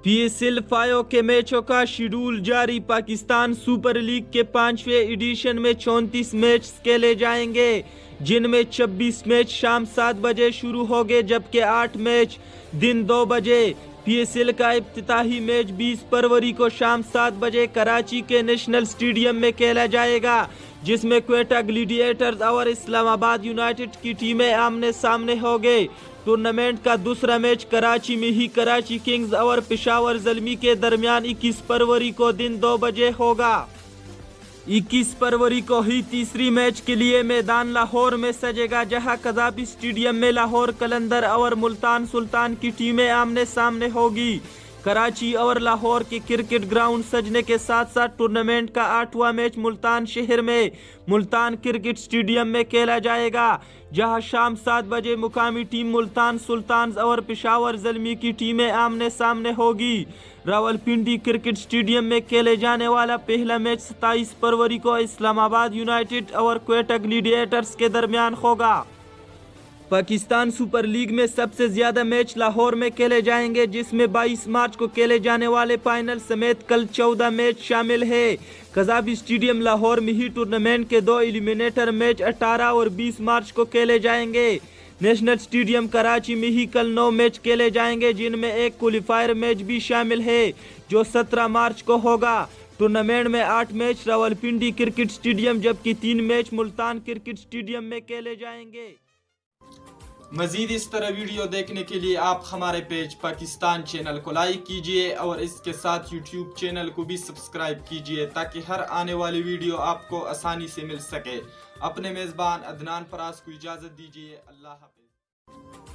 PSL five के मैचों का शेड्यूल जारी। पाकिस्तान सुपर लीग के 5वें एडिशन में 34 मैच खेले जाएंगे, जिनमें 26 मैच शाम 7 बजे शुरू होंगे, जबकि 8 मैच दिन 2 बजे। पीएसएल का इफ्तिताही मैच 20 फरवरी को शाम 7 बजे कराची के नेशनल स्टेडियम में खेला जाएगा, जिसमें क्वेटा ग्लैडिएटर्स और इस्लामाबाद यूनाइटेड की टीमें आमने सामने होंगे। टूर्नामेंट का दूसरा मैच कराची में ही कराची किंग्स और पेशावर ज़ल्मी के दरमियान 21 फरवरी को दिन 2 बजे होगा। 21 फरवरी को ही तीसरी मैच के लिए मैदान लाहौर में सजेगा, जहां कज़ाबी स्टेडियम में लाहौर कलंदर और मुल्तान सुल्तान की टीमें आमने सामने होगी। कराची और लाहौर के क्रिकेट ग्राउंड सजने के साथ साथ टूर्नामेंट का 8वां मैच मुल्तान शहर में मुल्तान क्रिकेट स्टेडियम में खेला जाएगा, जहां शाम 7 बजे मुकामी टीम मुल्तान सुल्तान और पेशावर ज़ल्मी की टीमें आमने सामने होगी। रावलपिंडी क्रिकेट स्टेडियम में खेले जाने वाला पहला मैच 27 फरवरी को इस्लामाबाद यूनाइटेड और क्वेटा ग्लैडिएटर्स के दरमियान होगा। पाकिस्तान सुपर लीग में सबसे ज्यादा मैच लाहौर में खेले जाएंगे, जिसमें 22 मार्च को खेले जाने वाले फाइनल समेत कल 14 मैच शामिल है। कज़ाबी स्टेडियम लाहौर में ही टूर्नामेंट के 2 एलिमिनेटर मैच 18 और 20 मार्च को खेले जाएंगे। नेशनल स्टेडियम कराची में ही कल 9 मैच खेले जाएंगे, जिनमें एक क्वालिफायर मैच भी शामिल है, जो 17 मार्च को होगा। टूर्नामेंट में 8 मैच रावलपिंडी क्रिकेट स्टेडियम जबकि 3 मैच मुल्तान क्रिकेट स्टेडियम में खेले जाएंगे। मजीद इस तरह वीडियो देखने के लिए आप हमारे पेज पाकिस्तान चैनल को लाइक कीजिए और इसके साथ यूट्यूब चैनल को भी सब्सक्राइब कीजिए, ताकि हर आने वाली वीडियो आपको आसानी से मिल सके। अपने मेज़बान अदनान फराज को इजाज़त दीजिए। अल्लाह हाफ़िज़।